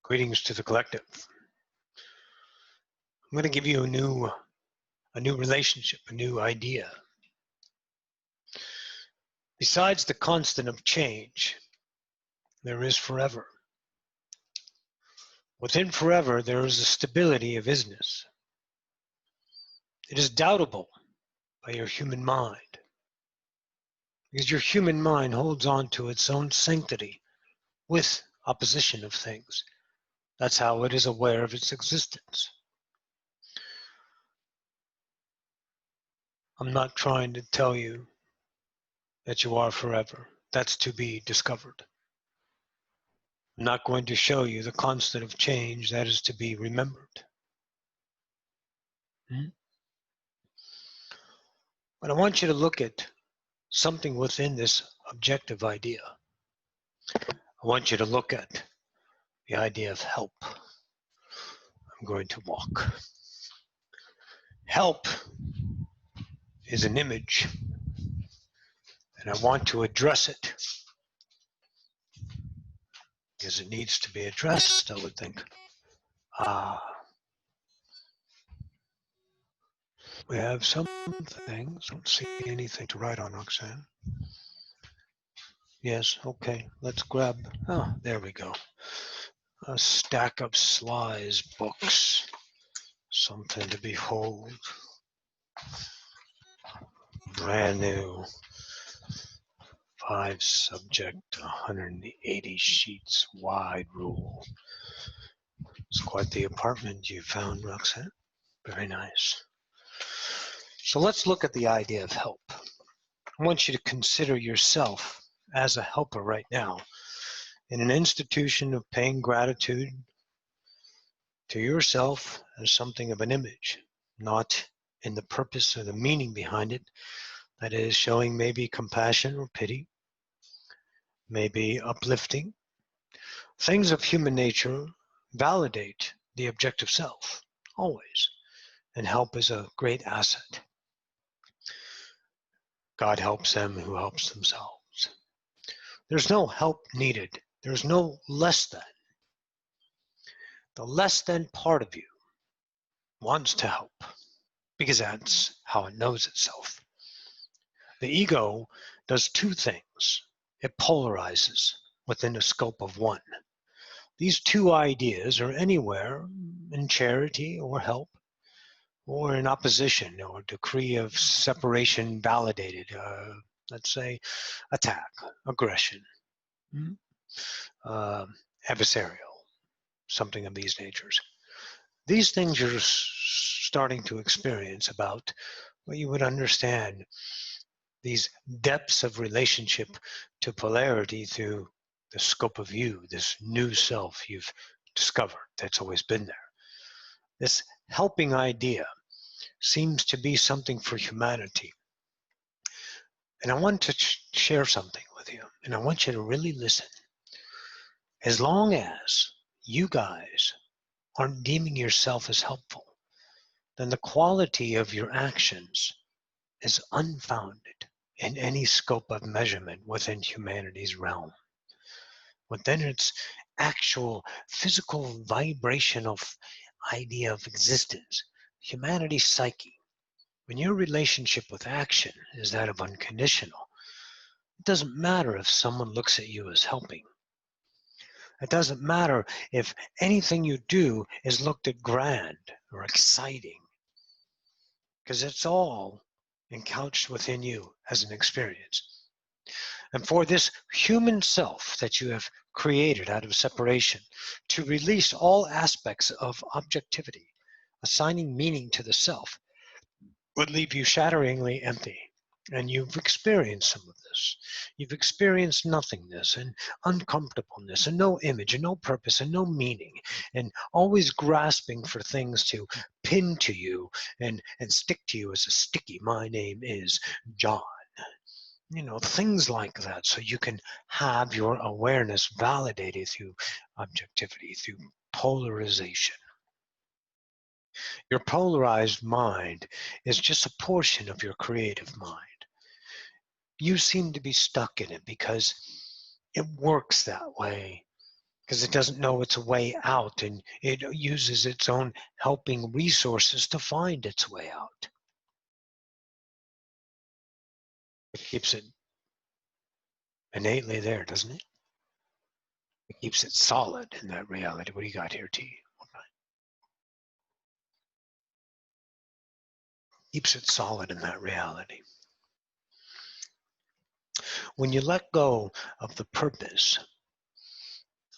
Greetings to the collective. I'm going to give you a new relationship, a new idea. Besides the constant of change, there is forever. Within forever, there is a stability of isness. It is doubtable by your human mind, because your human mind holds on to its own sanctity with opposition of things. That's how it is aware of its existence. I'm not trying to tell you that you are forever. That's to be discovered. I'm not going to show you the constant of change that is to be remembered. But I want you to look at something within this objective idea. I want you to look at the idea of help. I'm going to walk. Help is an image, and I want to address it because it needs to be addressed, I would think. We have some things. Don't see anything to write on, Roxanne. Yes, okay. Let's grab. Oh, there we go. A stack of Sly's books. Something to behold. Brand new. 5 subject, 180 sheets wide rule. It's quite the apartment you found, Roxanne. Very nice. So let's look at the idea of help. I want you to consider yourself as a helper right now in an institution of paying gratitude to yourself as something of an image, not in the purpose or the meaning behind it, that is showing maybe compassion or pity, maybe uplifting. Things of human nature validate the objective self, always, and help is a great asset. God helps them who helps themselves. There's no help needed. There's no less than. The less than part of you wants to help because that's how it knows itself. The ego does 2 things. It polarizes within the scope of one. These 2 ideas are anywhere in charity or help, or in opposition or decree of separation validated, let's say attack, aggression, adversarial, something of these natures. These things you're starting to experience about what you would understand these depths of relationship to polarity through the scope of you, this new self you've discovered that's always been there. This helping idea seems to be something for humanity. And I want to share something with you, and I want you to really listen. As long as you guys aren't deeming yourself as helpful, then the quality of your actions is unfounded in any scope of measurement within humanity's realm. Within its actual physical vibrational idea of existence, humanity's psyche, when your relationship with action is that of unconditional, it doesn't matter if someone looks at you as helping. It doesn't matter if anything you do is looked at grand or exciting, because it's all encouched within you as an experience. And for this human self that you have created out of separation, to release all aspects of objectivity, assigning meaning to the self, would leave you shatteringly empty. And you've experienced some of this. You've experienced nothingness and uncomfortableness and no image and no purpose and no meaning, and always grasping for things to pin to you and stick to you as a sticky, my name is John. Things like that, so you can have your awareness validated through objectivity, through polarization. Your polarized mind is just a portion of your creative mind. You seem to be stuck in it because it works that way because it doesn't know its way out, and it uses its own helping resources to find its way out. It keeps it innately there, doesn't it? It keeps it solid in that reality. What do you got here, T? Keeps it solid in that reality. When you let go of the purpose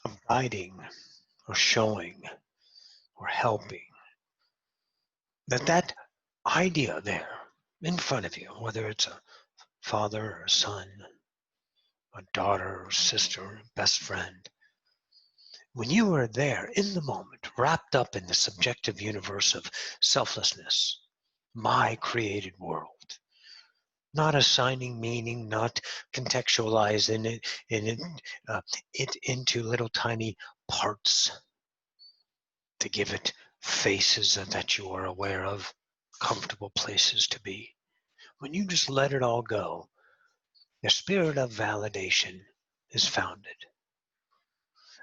of guiding or showing or helping, that idea there in front of you, whether it's a father or a son, a daughter or sister, best friend, when you are there in the moment, wrapped up in the subjective universe of selflessness, my created world, not assigning meaning, not contextualizing it into little tiny parts to give it faces that you are aware of, comfortable places to be. When you just let it all go, the spirit of validation is founded.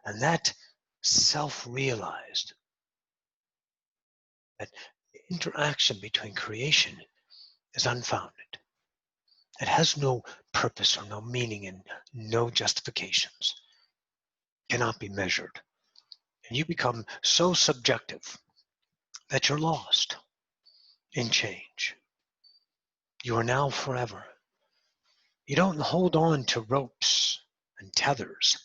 And that self-realized, that interaction between creation is unfounded. It has no purpose or no meaning and no justifications. Cannot be measured. And you become so subjective that you're lost in change. You are now forever. You don't hold on to ropes and tethers.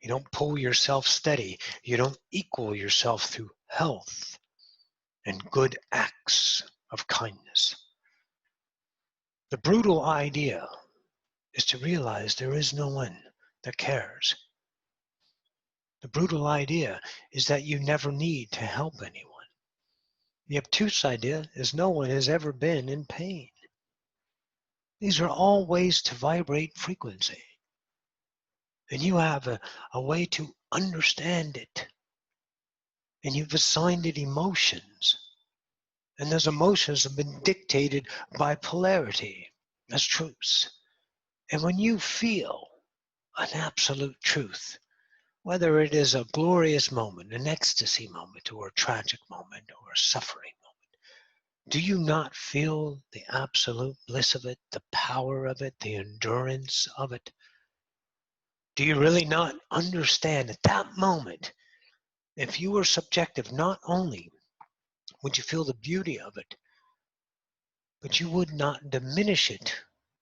You don't pull yourself steady. You don't equal yourself through health and good acts of kindness. The brutal idea is to realize there is no one that cares. The brutal idea is that you never need to help anyone. The obtuse idea is no one has ever been in pain. These are all ways to vibrate frequency. And you have a way to understand it. And you've assigned it emotions. And those emotions have been dictated by polarity as truths. And when you feel an absolute truth, whether it is a glorious moment, an ecstasy moment, or a tragic moment, or a suffering moment, do you not feel the absolute bliss of it, the power of it, the endurance of it? Do you really not understand at that moment, if you were subjective, not only would you feel the beauty of it, but you would not diminish it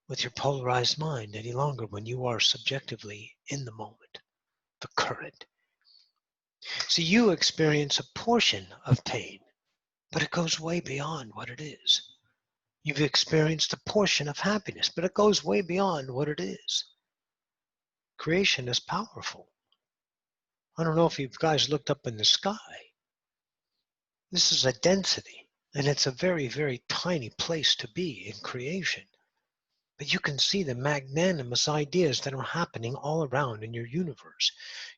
with your polarized mind any longer when you are subjectively in the moment, the current. See, you experience a portion of pain, but it goes way beyond what it is. You've experienced a portion of happiness, but it goes way beyond what it is. Creation is powerful. I don't know if you guys looked up in the sky. This is a density, and it's a very, very tiny place to be in creation. But you can see the magnanimous ideas that are happening all around in your universe,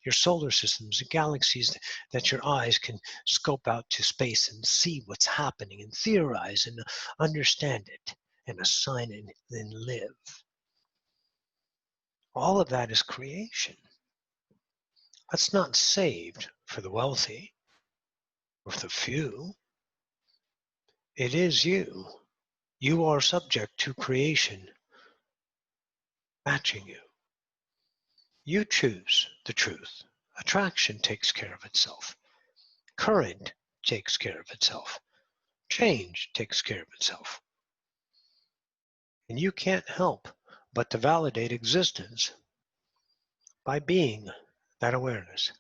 your solar systems, the galaxies that your eyes can scope out to space and see what's happening and theorize and understand it and assign it and live. All of that is creation. That's not saved for the wealthy or the few. It is you. You are subject to creation matching you. You choose the truth. Attraction takes care of itself. Current takes care of itself. Change takes care of itself. And you can't help but to validate existence by being that awareness,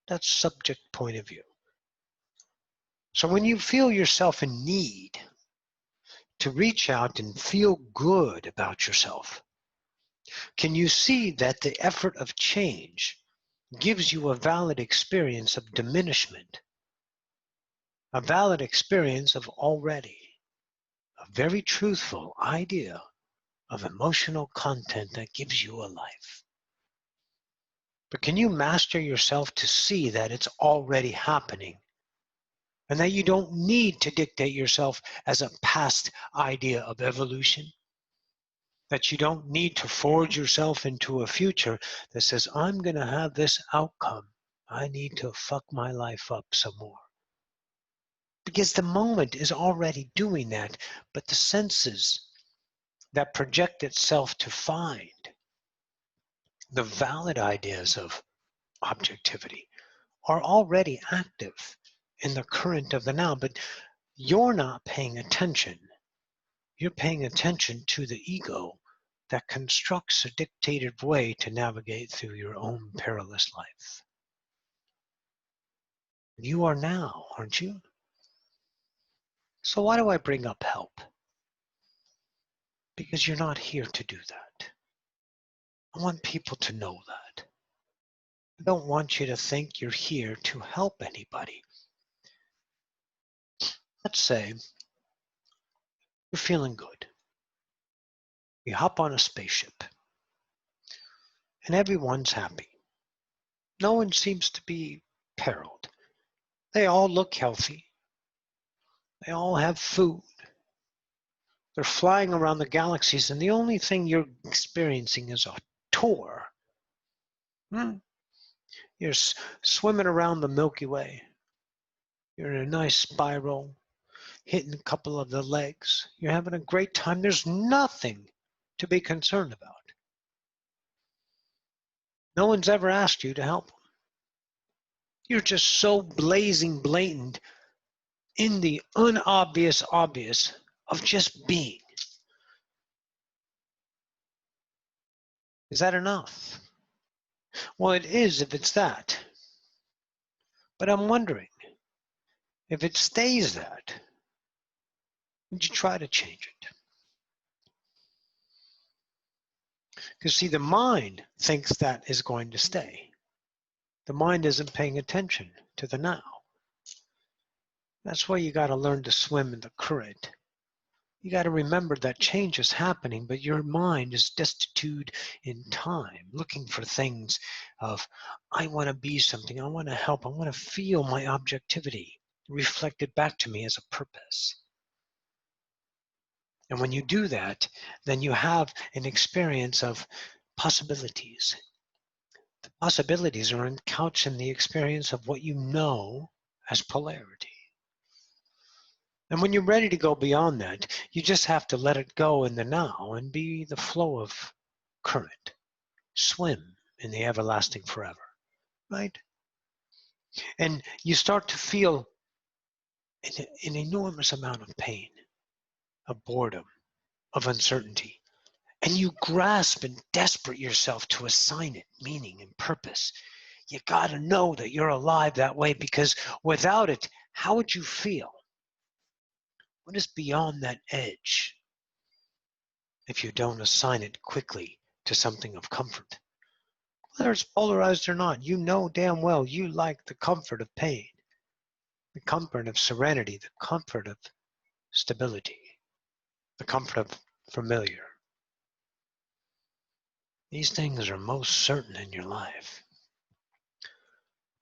that subject point of view. So when you feel yourself in need to reach out and feel good about yourself, can you see that the effort of change gives you a valid experience of diminishment, a valid experience of already, a very truthful idea of emotional content that gives you a life? But can you master yourself to see that it's already happening and that you don't need to dictate yourself as a past idea of evolution? That you don't need to forge yourself into a future that says, I'm going to have this outcome. I need to fuck my life up some more. Because the moment is already doing that, but the senses that project itself to find the valid ideas of objectivity are already active in the current of the now, but you're not paying attention. You're paying attention to the ego that constructs a dictated way to navigate through your own perilous life. You are now, aren't you? So why do I bring up help? Because you're not here to do that. I want people to know that. I don't want you to think you're here to help anybody. Let's say you're feeling good. You hop on a spaceship and everyone's happy. No one seems to be periled. They all look healthy. They all have food. They're flying around the galaxies, and the only thing you're experiencing is a tour. You're swimming around the Milky Way. You're in a nice spiral, hitting a couple of the legs. You're having a great time. There's nothing to be concerned about. No one's ever asked you to help them. You're just so blazing blatant in the unobvious obvious of just being. Is that enough? Well, it is if it's that. But I'm wondering, if it stays that, would you try to change it? Because see, the mind thinks that is going to stay. The mind isn't paying attention to the now. That's why you got to learn to swim in the current. You got to remember that change is happening, but your mind is destitute in time, looking for things of, I want to be something, I want to help, I want to feel my objectivity reflected back to me as a purpose. And when you do that, then you have an experience of possibilities. The possibilities are couched in the experience of what you know as polarity. And when you're ready to go beyond that, you just have to let it go in the now and be the flow of current. Swim in the everlasting forever, right? And you start to feel an enormous amount of pain, of boredom, of uncertainty. And you grasp and desperate yourself to assign it meaning and purpose. You got to know that you're alive that way, because without it, how would you feel? What is beyond that edge if you don't assign it quickly to something of comfort? Whether it's polarized or not, you know damn well you like the comfort of pain, the comfort of serenity, the comfort of stability, the comfort of familiar. These things are most certain in your life.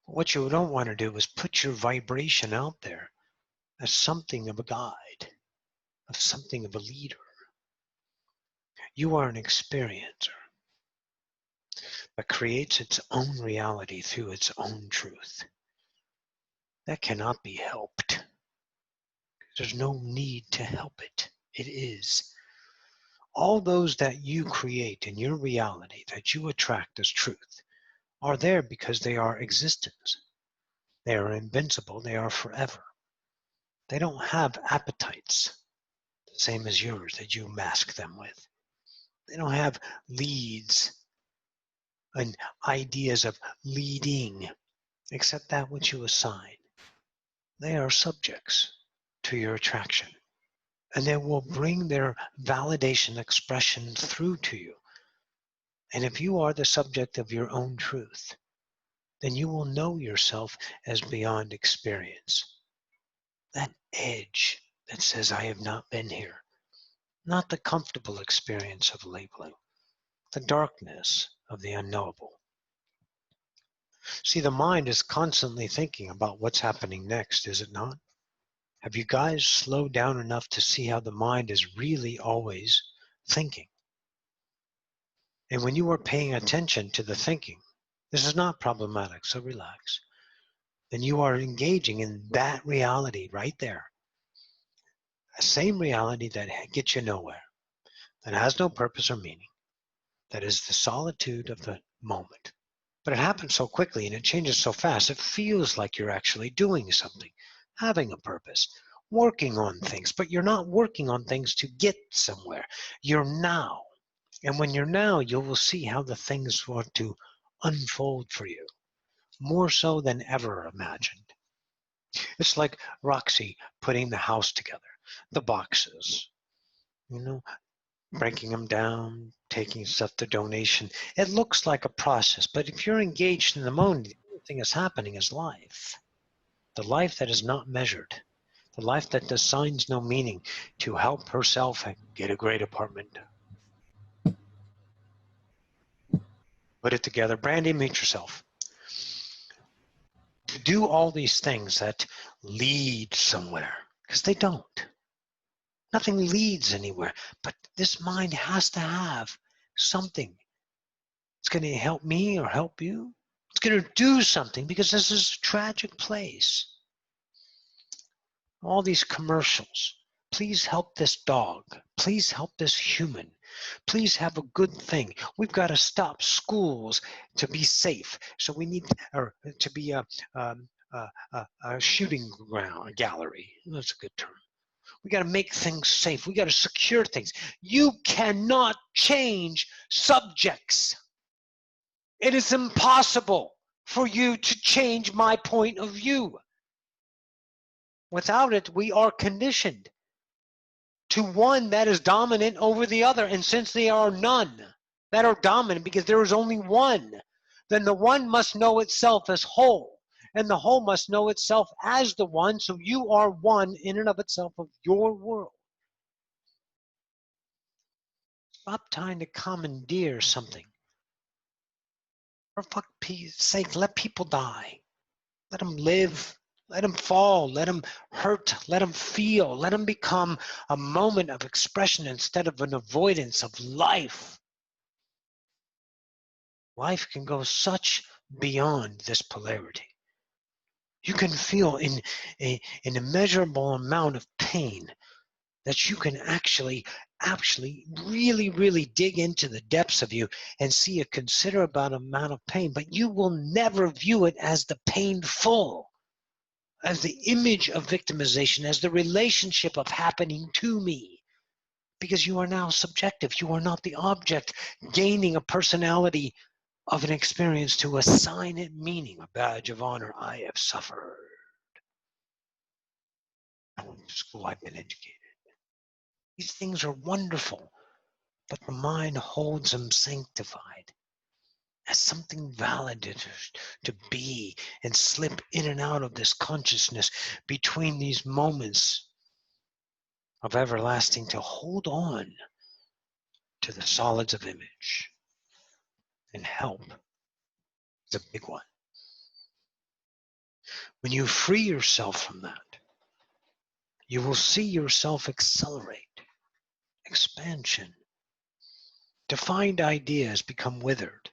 What you don't want to do is put your vibration out there as something of a guide, of something of a leader. You are an experiencer that creates its own reality through its own truth. That cannot be helped. There's no need to help it. It is. All those that you create in your reality, that you attract as truth, are there because they are existence. They are invincible. They are forever. They don't have appetites, the same as yours, that you mask them with. They don't have leads and ideas of leading, except that which you assign. They are subjects to your attraction, and they will bring their validation expression through to you. And if you are the subject of your own truth, then you will know yourself as beyond experience. That edge that says, I have not been here. Not the comfortable experience of labeling, the darkness of the unknowable. See, the mind is constantly thinking about what's happening next, is it not? Have you guys slowed down enough to see how the mind is really always thinking? And when you are paying attention to the thinking, this is not problematic, so relax. Then you are engaging in that reality right there. The same reality that gets you nowhere, that has no purpose or meaning, that is the solitude of the moment. But it happens so quickly and it changes so fast, it feels like you're actually doing something, having a purpose, working on things, but you're not working on things to get somewhere. You're now. And when you're now, you will see how the things want to unfold for you, more so than ever imagined. It's like Roxy putting the house together, the boxes, you know, breaking them down, taking stuff to donation. It looks like a process, but if you're engaged in the moment, the only thing that's happening is life. The life that is not measured, the life that assigns no meaning to help herself get a great apartment. Put it together. Brandy, meet yourself. Do all these things that lead somewhere, because they don't. Nothing leads anywhere, but this mind has to have something. It's going to help me or help you. It's going to do something because this is a tragic place. All these commercials. Please help this dog. Please help this human. Please have a good thing. We've got to stop schools to be safe. So we need to be a shooting ground, a gallery. That's a good term. We got to make things safe. We got to secure things. You cannot change subjects. It is impossible for you to change my point of view. Without it, we are conditioned to one that is dominant over the other. And since there are none that are dominant because there is only one, then the one must know itself as whole. And the whole must know itself as the one. So you are one in and of itself of your world. Stop trying to commandeer something. For fuck's sake, let people die. Let them live. Let them fall. Let them hurt. Let them feel. Let them become a moment of expression instead of an avoidance of life. Life can go such beyond this polarity. You can feel in an immeasurable amount of pain that you can actually really dig into the depths of you and see a considerable amount of pain, but you will never view it as the painful, as the image of victimization, as the relationship of happening to me, because you are now subjective. You are not the object gaining a personality of an experience to assign it meaning, a badge of honor. I have suffered. I went to school, I've been educated. These things are wonderful, but the mind holds them sanctified as something valid to be and slip in and out of this consciousness between these moments of everlasting, to hold on to the solids of image. And help is a big one. When you free yourself from that, you will see yourself accelerate, expansion. Defined ideas become withered.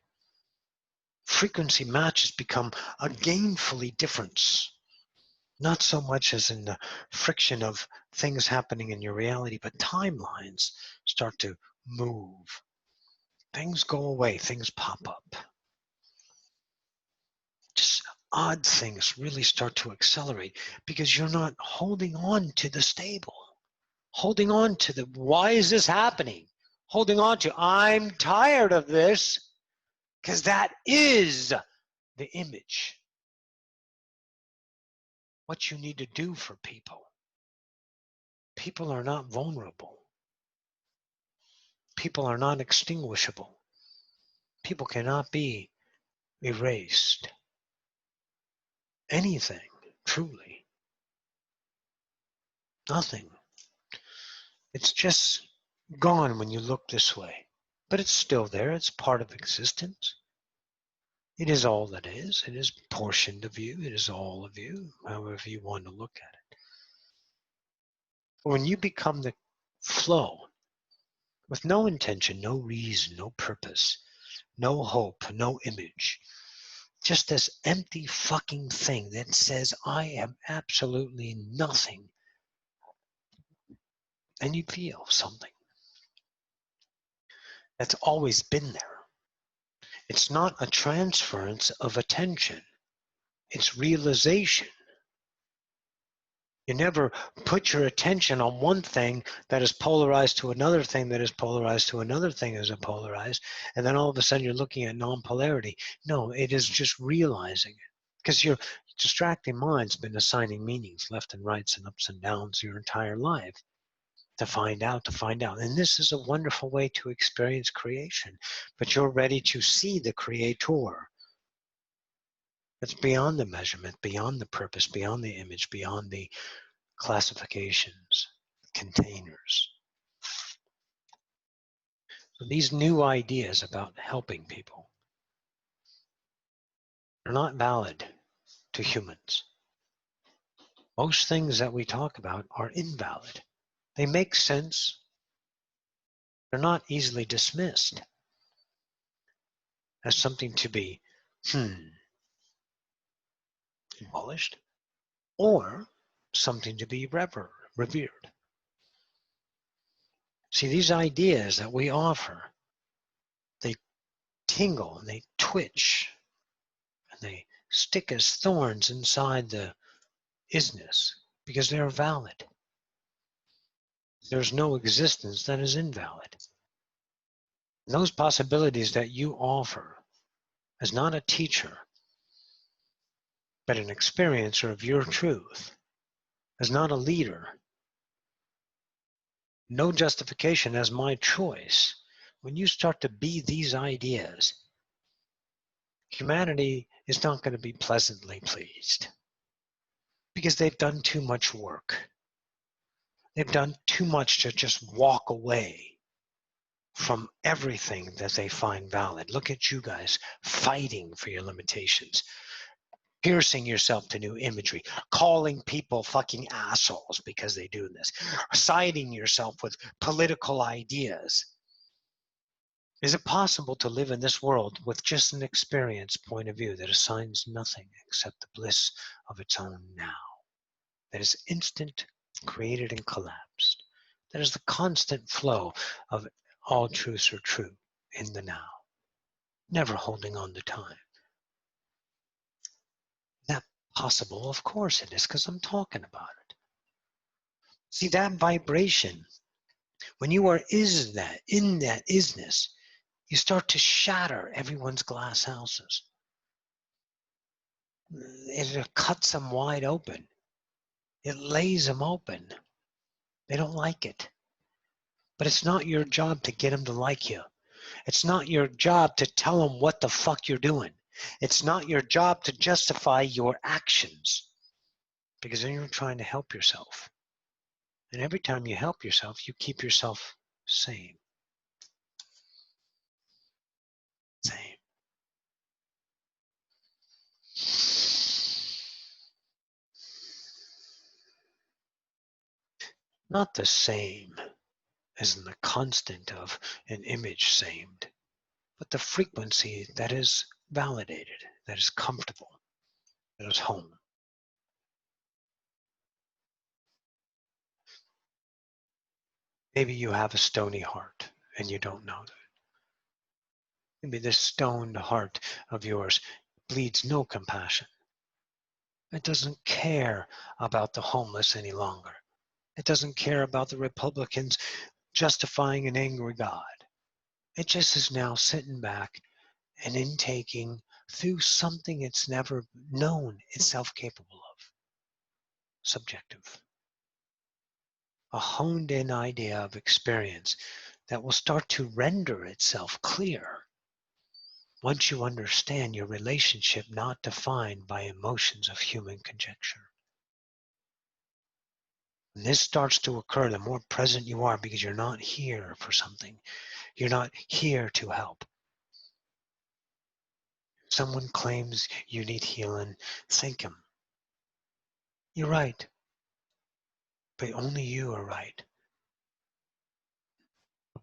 Frequency matches become a gainfully difference. Not so much as in the friction of things happening in your reality, but timelines start to move. Things go away, things pop up. Just odd things really start to accelerate because you're not holding on to the stable. Holding on to the, why is this happening? Holding on to, I'm tired of this, because that is the image. What you need to do for people. People are not vulnerable. People are not extinguishable. People cannot be erased. Anything, truly. Nothing. It's just gone when you look this way. But it's still there. It's part of existence. It is all that is. It is portioned of you. It is all of you, however you want to look at it. When you become the flow, with no intention, no reason, no purpose, no hope, no image. Just this empty fucking thing that says, I am absolutely nothing. And you feel something that's always been there. It's not a transference of attention. It's realization. You never put your attention on one thing that is polarized to another thing that is polarized to another thing that is polarized, and then all of a sudden you're looking at non-polarity. No, it is just realizing it. Because your distracting mind's been assigning meanings left and rights and ups and downs your entire life to find out. And this is a wonderful way to experience creation. But you're ready to see the creator. It's beyond the measurement, beyond the purpose, beyond the image, beyond the classifications, containers. So these new ideas about helping people are not valid to humans. Most things that we talk about are invalid. They make sense. They're not easily dismissed as something to be abolished or something to be revered. See, these ideas that we offer, they tingle and they twitch and they stick as thorns inside the isness because they are valid. There's no existence that is invalid. And those possibilities that you offer as not a teacher, but an experiencer of your truth, as not a leader, no justification as my choice. When you start to be these ideas, humanity is not going to be pleasantly pleased because they've done too much work. They've done too much to just walk away from everything that they find valid. Look at you guys fighting for your limitations, piercing yourself to new imagery, calling people fucking assholes because they do this, siding yourself with political ideas. Is it possible to live in this world with just an experience point of view that assigns nothing except the bliss of its own now? That is instant, created and collapsed. That is the constant flow of all truths are true in the now, never holding on to time. Is that possible? Of course it is, because I'm talking about it. See, that vibration, when you are in that isness, you start to shatter everyone's glass houses. It cuts them wide open. It lays them open. They don't like it. But it's not your job to get them to like you. It's not your job to tell them what the fuck you're doing. It's not your job to justify your actions, because then you're trying to help yourself. And every time you help yourself, you keep yourself sane. Same. Not the same as in the constant of an image samed, but the frequency that is validated, that is comfortable, that is home. Maybe you have a stony heart and you don't know that. Maybe this stoned heart of yours bleeds no compassion. It doesn't care about the homeless any longer. It doesn't care about the Republicans justifying an angry God. It just is now sitting back and intaking through something it's never known itself capable of. Subjective. A honed in idea of experience that will start to render itself clear once you understand your relationship not defined by emotions of human conjecture. When this starts to occur, the more present you are, because you're not here for something. You're not here to help. Someone claims you need healing, thank him. You're right, but only you are right.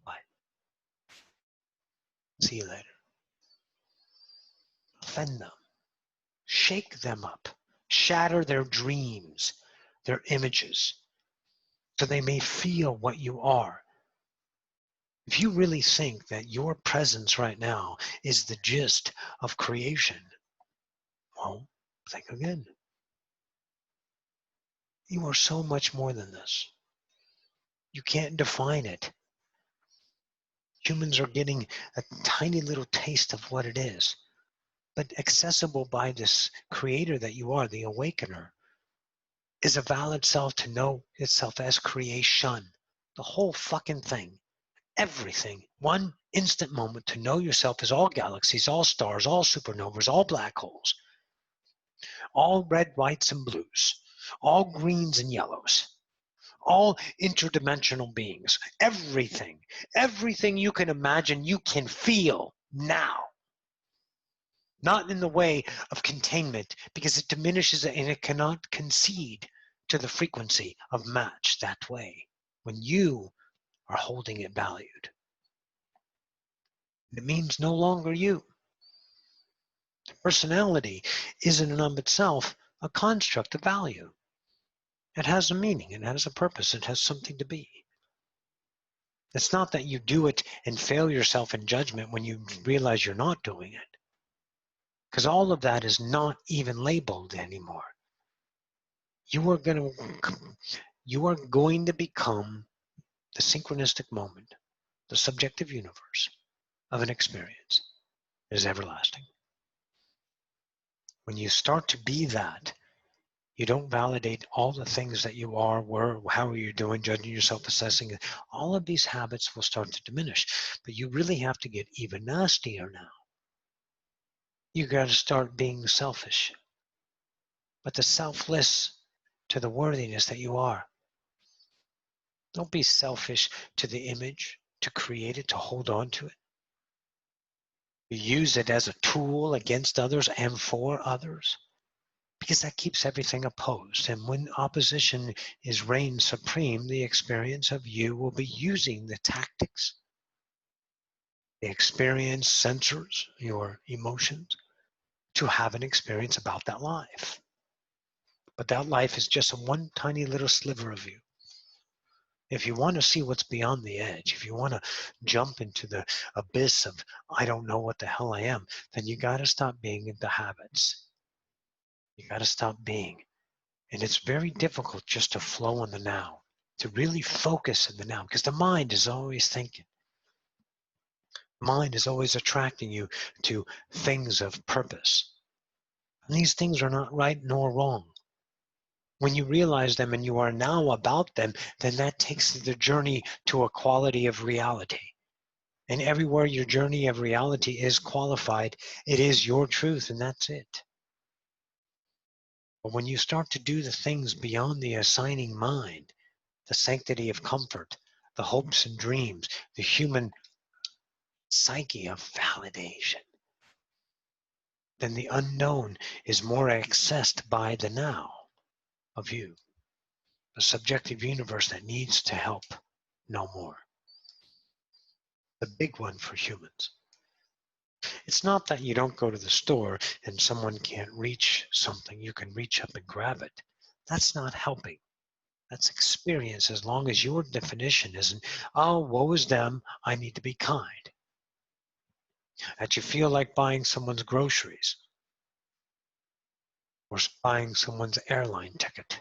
Bye. See you later. Offend them. Shake them up. Shatter their dreams, their images, so they may feel what you are. If you really think that your presence right now is the gist of creation, well, think again. You are so much more than this. You can't define it. Humans are getting a tiny little taste of what it is, but accessible by this creator that you are, the awakener, is a valid self to know itself as creation. The whole fucking thing. Everything. One instant moment to know yourself as all galaxies, all stars, all supernovas, all black holes, all red, whites, and blues, all greens and yellows, all interdimensional beings. Everything. Everything you can imagine, you can feel now. Not in the way of containment, because it diminishes it and it cannot concede to the frequency of match that way when you are holding it valued. It means no longer you. The personality is in and of itself a construct of value. It has a meaning, it has a purpose, it has something to be. It's not that you do it and fail yourself in judgment when you realize you're not doing it. Because all of that is not even labeled anymore. You are going to become the synchronistic moment, the subjective universe of an experience. It is everlasting. When you start to be that, you don't validate all the things that you are, were, how are you doing, judging yourself, assessing it. All of these habits will start to diminish. But you really have to get even nastier now. You got to start being selfish. But the selfless to the worthiness that you are. Don't be selfish to the image, to create it, to hold on to it. You use it as a tool against others and for others, because that keeps everything opposed. And when opposition is reign supreme, the experience of you will be using the tactics, the experience sensors, your emotions, to have an experience about that life. But that life is just one tiny little sliver of you. If you want to see what's beyond the edge, if you want to jump into the abyss of, I don't know what the hell I am, then you got to stop being in the habits. You got to stop being. And it's very difficult just to flow in the now, to really focus in the now, because the mind is always thinking. Mind is always attracting you to things of purpose. And these things are not right nor wrong. When you realize them and you are now about them, then that takes the journey to a quality of reality. And everywhere your journey of reality is qualified, it is your truth, and that's it. But when you start to do the things beyond the assigning mind, the sanctity of comfort, the hopes and dreams, the human psyche of validation, then the unknown is more accessed by the now of you, the subjective universe that needs to help no more. The big one for humans. It's not that you don't go to the store and someone can't reach something, you can reach up and grab it. That's not helping. That's experience, as long as your definition isn't, oh, woe is them, I need to be kind. That you feel like buying someone's groceries or buying someone's airline ticket.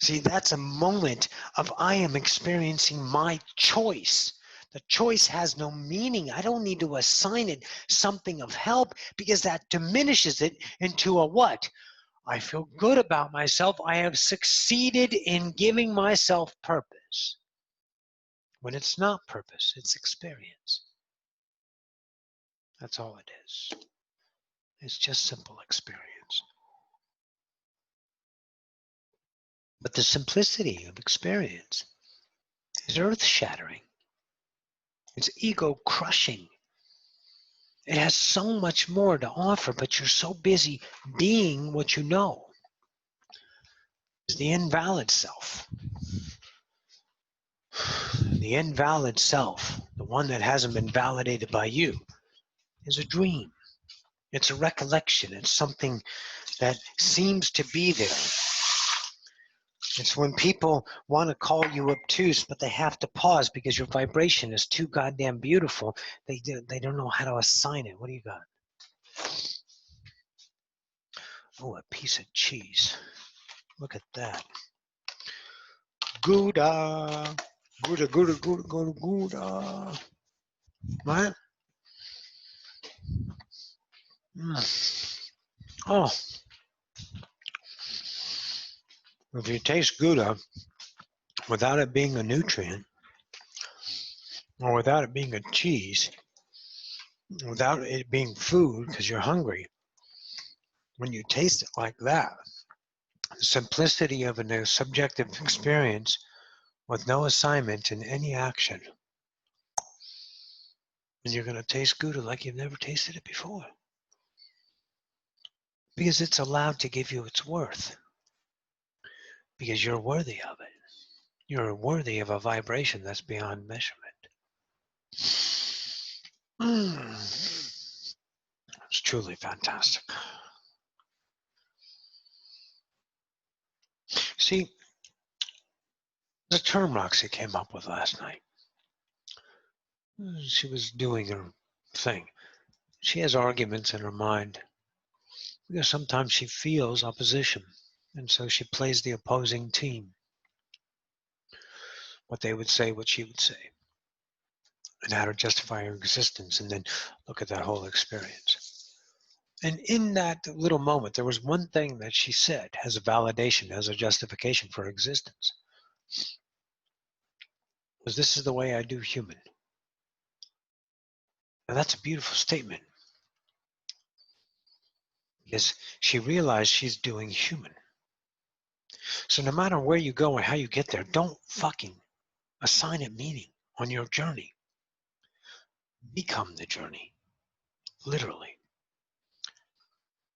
See, that's a moment of I am experiencing my choice. The choice has no meaning. I don't need to assign it something of help, because that diminishes it into a what? I feel good about myself. I have succeeded in giving myself purpose. When it's not purpose, it's experience. That's all it is. It's just simple experience. But the simplicity of experience is earth-shattering. It's ego-crushing. It has so much more to offer, but you're so busy being what you know. It's the invalid self. the invalid self, the one that hasn't been validated by you, is a dream. It's a recollection. It's something that seems to be there. It's when people want to call you obtuse, but they have to pause because your vibration is too goddamn beautiful. They don't know how to assign it. What do you got? Oh, a piece of cheese. Look at that. Gouda. Gouda, Gouda, Gouda, Gouda, Gouda. Right? Oh. If you taste Gouda without it being a nutrient, or without it being a cheese, without it being food because you're hungry, when you taste it like that, the simplicity of a subjective experience with no assignment in any action, and you're going to taste Gouda like you've never tasted it before. Because it's allowed to give you its worth. Because you're worthy of it. You're worthy of a vibration that's beyond measurement. It's truly fantastic. See, the term Roxy came up with last night. She was doing her thing. She has arguments in her mind because sometimes she feels opposition, and so she plays the opposing team. What they would say, what she would say, and how to justify her existence, and then look at that whole experience. And in that little moment, there was one thing that she said as a validation, as a justification for existence. Was, this is the way I do human. Now that's a beautiful statement. Because she realized she's doing human. So no matter where you go and how you get there, don't fucking assign it meaning on your journey. Become the journey. Literally.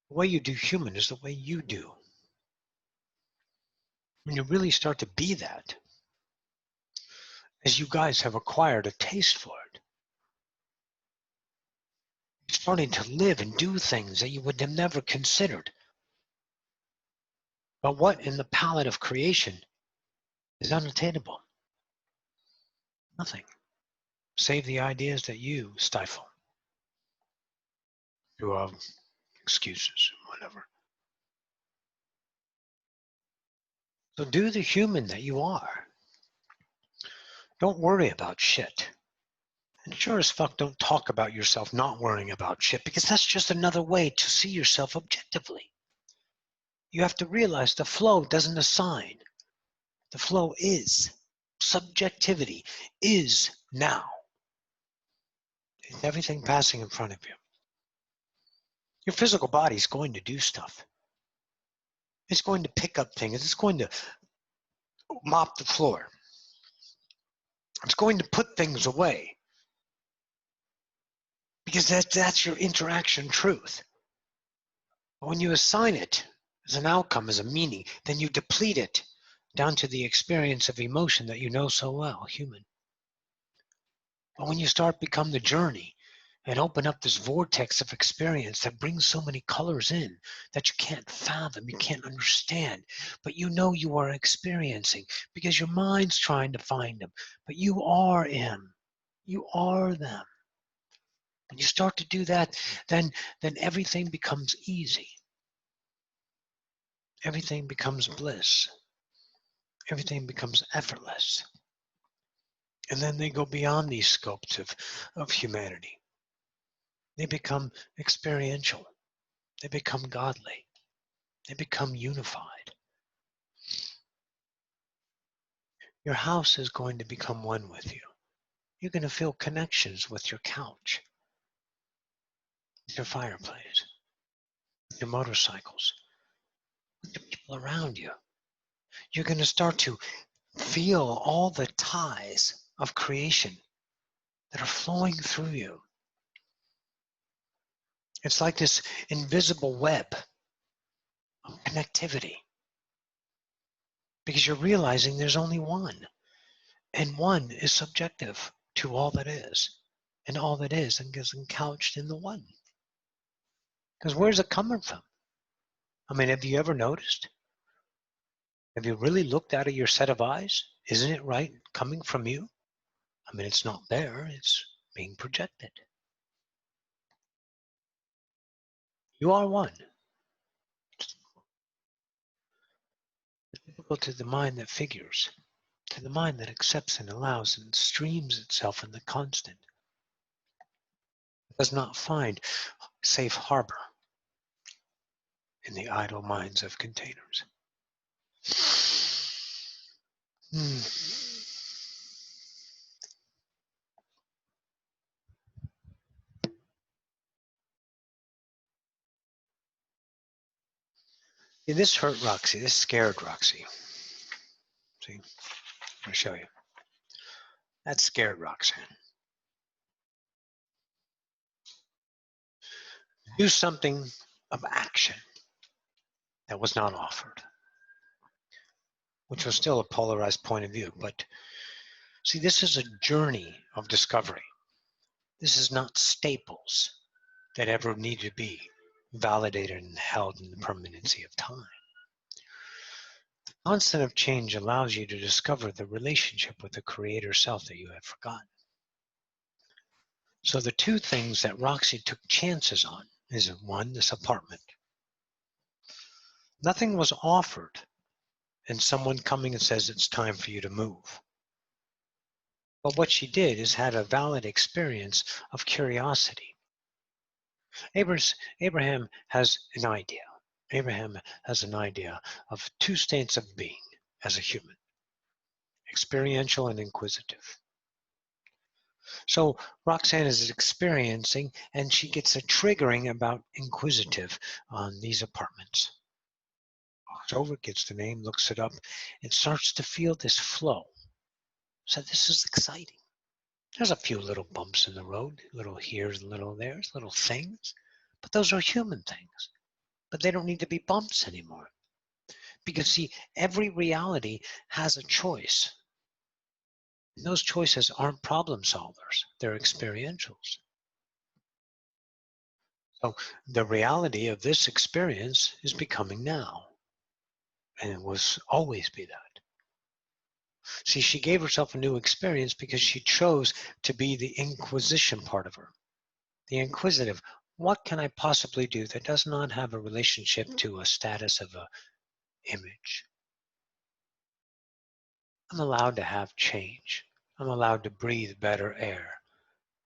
The way you do human is the way you do. When you really start to be that, as you guys have acquired a taste for it, you're starting to live and do things that you would have never considered. But what in the palette of creation is unattainable? Nothing. Save the ideas that you stifle through excuses, whatever. So do the human that you are. Don't worry about shit. And sure as fuck don't talk about yourself not worrying about shit, because that's just another way to see yourself objectively. You have to realize the flow doesn't assign. The flow is. Subjectivity is now. It's everything passing in front of you. Your physical body is going to do stuff. It's going to pick up things. It's going to mop the floor. It's going to put things away. Because that's your interaction truth. But when you assign it as an outcome, as a meaning, then you deplete it down to the experience of emotion that you know so well, human. But when you start become the journey and open up this vortex of experience that brings so many colors in that you can't fathom, you can't understand, but you know you are experiencing because your mind's trying to find them, but you are him. You are them. When you start to do that, then everything becomes easy. Everything becomes bliss. Everything becomes effortless. And then they go beyond these scopes of humanity. They become experiential. They become godly. They become unified. Your house is going to become one with you. You're going to feel connections with your couch, with your fireplace, with your motorcycles, with the people around you. You're going to start to feel all the ties of creation that are flowing through you. It's like this invisible web of connectivity. Because you're realizing there's only one. And one is subjective to all that is. And all that is and gets encouched in the one. Because where's it coming from? I mean, have you ever noticed? Have you really looked out of your set of eyes? Isn't it right coming from you? I mean, it's not there, it's being projected. You are one. Typical to the mind that figures, to the mind that accepts and allows and streams itself in the constant. It does not find safe harbor in the idle minds of containers. See, this hurt Roxy. This scared Roxy. See, I'm going to show you. That scared Roxanne. Do something of action that was not offered, which was still a polarized point of view. But see, this is a journey of discovery. This is not staples that ever need to be validated and held in the permanency of time. The constant of change allows you to discover the relationship with the creator self that you have forgotten. So the two things that Roxy took chances on is one, this apartment. Nothing was offered, and someone coming and says it's time for you to move. But what she did is had a valid experience of curiosity. Abraham has an idea. Abraham has an idea of two states of being as a human, experiential and inquisitive. So Roxanne is experiencing, and she gets a triggering about inquisitive on these apartments. Walks over, gets the name, looks it up, and starts to feel this flow. So this is exciting. There's a few little bumps in the road, little here's, little there's, little things, but those are human things. But they don't need to be bumps anymore. Because see, every reality has a choice. And those choices aren't problem solvers, they're experientials. So the reality of this experience is becoming now. And it will always be that. See, she gave herself a new experience because she chose to be the inquisition part of her. The inquisitive, what can I possibly do that does not have a relationship to a status of an image? I'm allowed to have change. I'm allowed to breathe better air.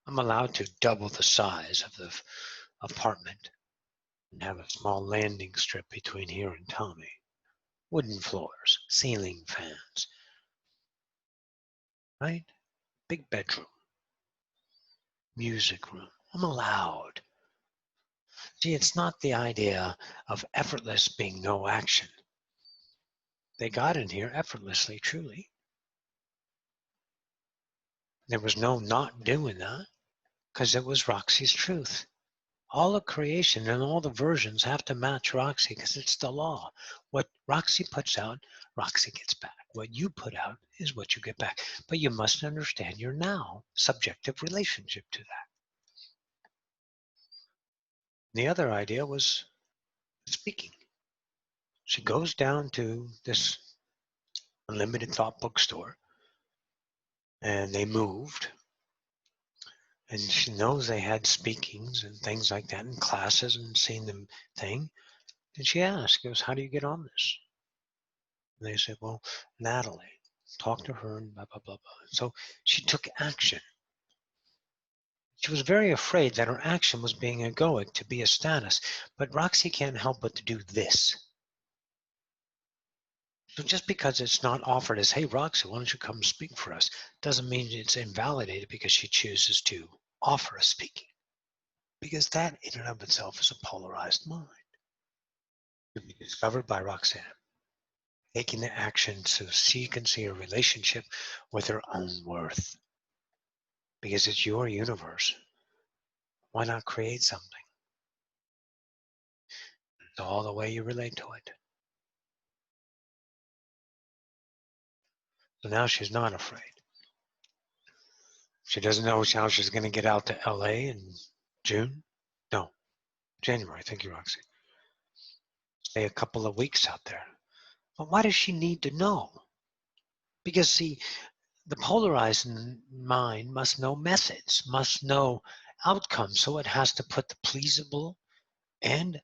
I'm allowed to double the size of the apartment and have a small landing strip between here and Tommy. Wooden floors, ceiling fans, right? Big bedroom, music room. I'm allowed. See, it's not the idea of effortless being no action. They got in here effortlessly, truly. There was no not doing that because it was Roxy's truth. All of creation and all the versions have to match Roxy because it's the law. What Roxy puts out, Roxy gets back. What you put out is what you get back. But you must understand your now subjective relationship to that. The other idea was speaking. She goes down to this unlimited thought bookstore and they moved. And she knows they had speakings and things like that and classes and seen them thing. And she asked, goes, how do you get on this? And they said, well, Natalie, talk to her and blah, blah, blah, blah. So she took action. She was very afraid that her action was being egoic to be a status. But Roxy can't help but to do this. So just because it's not offered as, hey, Roxy, why don't you come speak for us, doesn't mean it's invalidated because she chooses to offer a speaking. Because that in and of itself is a polarized mind. To be discovered by Roxanne. Taking the action so she can see a relationship with her own worth. Because it's your universe. Why not create something? It's all the way you relate to it. So now she's not afraid. She doesn't know how she's going to get out to LA in June. No, January. Thank you, Roxy. Stay a couple of weeks out there. But why does she need to know? Because, see, the polarized mind must know methods, must know outcomes. So it has to put the pleasable and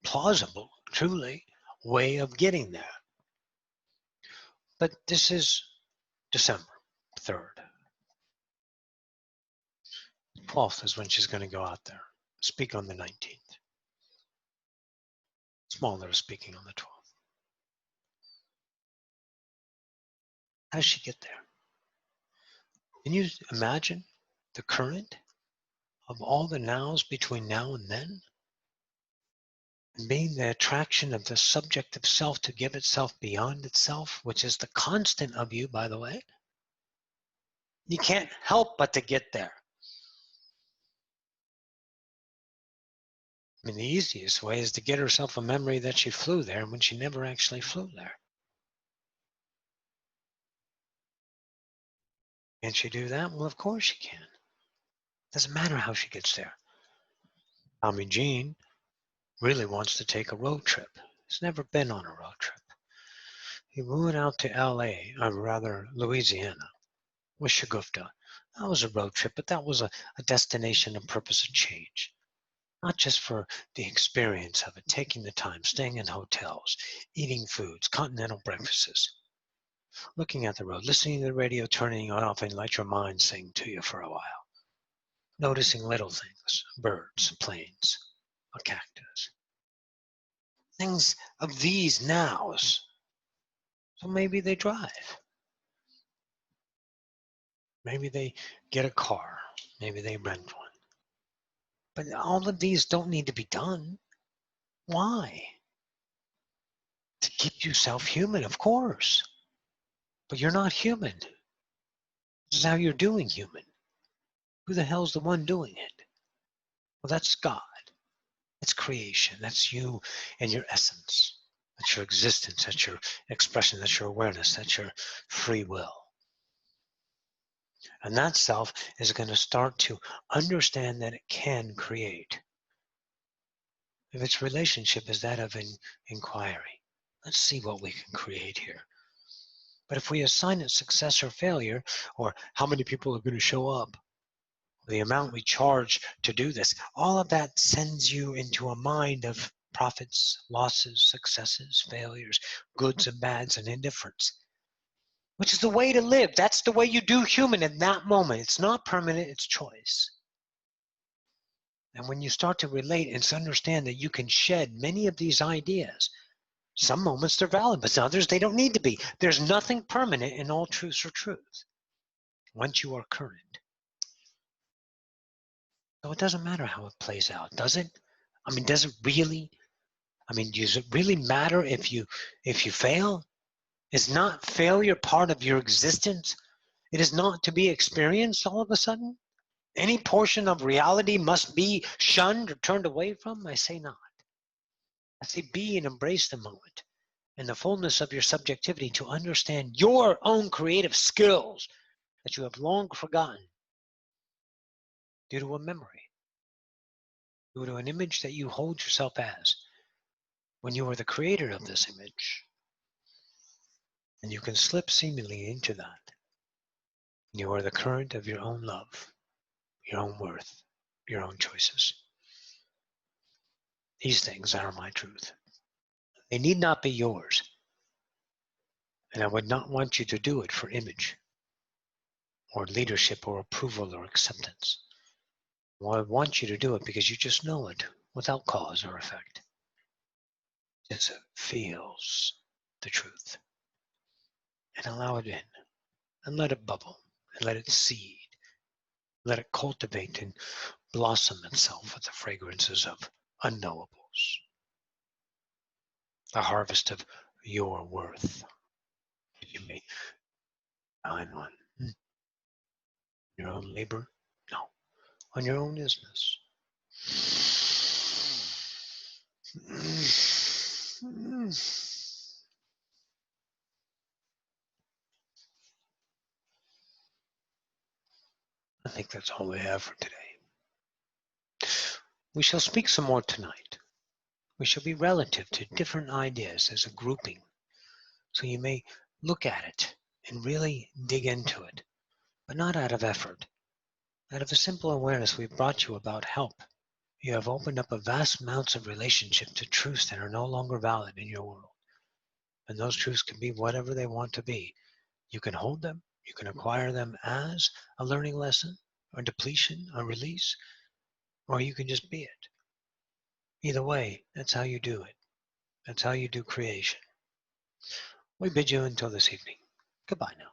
plausible, truly, way of getting there. But this is December 3rd. 12th is when she's going to go out there. Speak on the 19th. Smaller is speaking on the 12th. How does she get there? Can you imagine the current of all the nows between now and then? And being the attraction of the subjective self to give itself beyond itself, which is the constant of you, by the way. You can't help but to get there. I mean, the easiest way is to get herself a memory that she flew there when she never actually flew there. Can she do that? Well, of course she can. Doesn't matter how she gets there. Tommy Jean really wants to take a road trip. He's never been on a road trip. He went out to LA, or rather Louisiana, with Shagufta. That was a road trip, but that was a destination and purpose of change. Not just for the experience of it, taking the time, staying in hotels, eating foods, continental breakfasts, looking at the road, listening to the radio, turning it off, and let your mind sing to you for a while. Noticing little things, birds, planes, a cactus. Things of these nows. So maybe they drive. Maybe they get a car. Maybe they rent one. But all of these don't need to be done. Why? To keep yourself human, of course. But you're not human. This is how you're doing human. Who the hell's the one doing it? Well, that's God. That's creation. That's you and your essence. That's your existence. That's your expression. That's your awareness. That's your free will. And that self is going to start to understand that it can create. If its relationship is that of inquiry, let's see what we can create here. But if we assign it success or failure, or how many people are going to show up, the amount we charge to do this, all of that sends you into a mind of profits, losses, successes, failures, goods and bads, and indifference, which is the way to live. That's the way you do human in that moment. It's not permanent, it's choice. And when you start to relate and understand that you can shed many of these ideas, some moments they're valid, but others they don't need to be. There's nothing permanent in all truths or truth once you are current. So it doesn't matter how it plays out, does it? I mean, does it really? I mean, does it really matter if you fail? Is not failure part of your existence? It is not to be experienced all of a sudden? Any portion of reality must be shunned or turned away from? I say not. I say be and embrace the moment and the fullness of your subjectivity to understand your own creative skills that you have long forgotten due to a memory, due to an image that you hold yourself as when you are the creator of this image. And you can slip seemingly into that. You are the current of your own love, your own worth, your own choices. These things are my truth. They need not be yours. And I would not want you to do it for image or leadership or approval or acceptance. Well, I want you to do it because you just know it without cause or effect. It feels the truth. And allow it in. And let it bubble. And let it seed. Let it cultivate and blossom itself with the fragrances of unknowables. The harvest of your worth. You may dine on your own labor? No. On your own isness. I think that's all we have for today. We shall speak some more tonight. We shall be relative to different ideas as a grouping, so you may look at it and really dig into it, but not out of effort. Out of a simple awareness we've brought you about help. You have opened up a vast amounts of relationship to truths that are no longer valid in your world. And those truths can be whatever they want to be. You can hold them, you can acquire them as a learning lesson, a depletion, a release, or you can just be it. Either way, that's how you do it. That's how you do creation. We bid you until this evening. Goodbye now.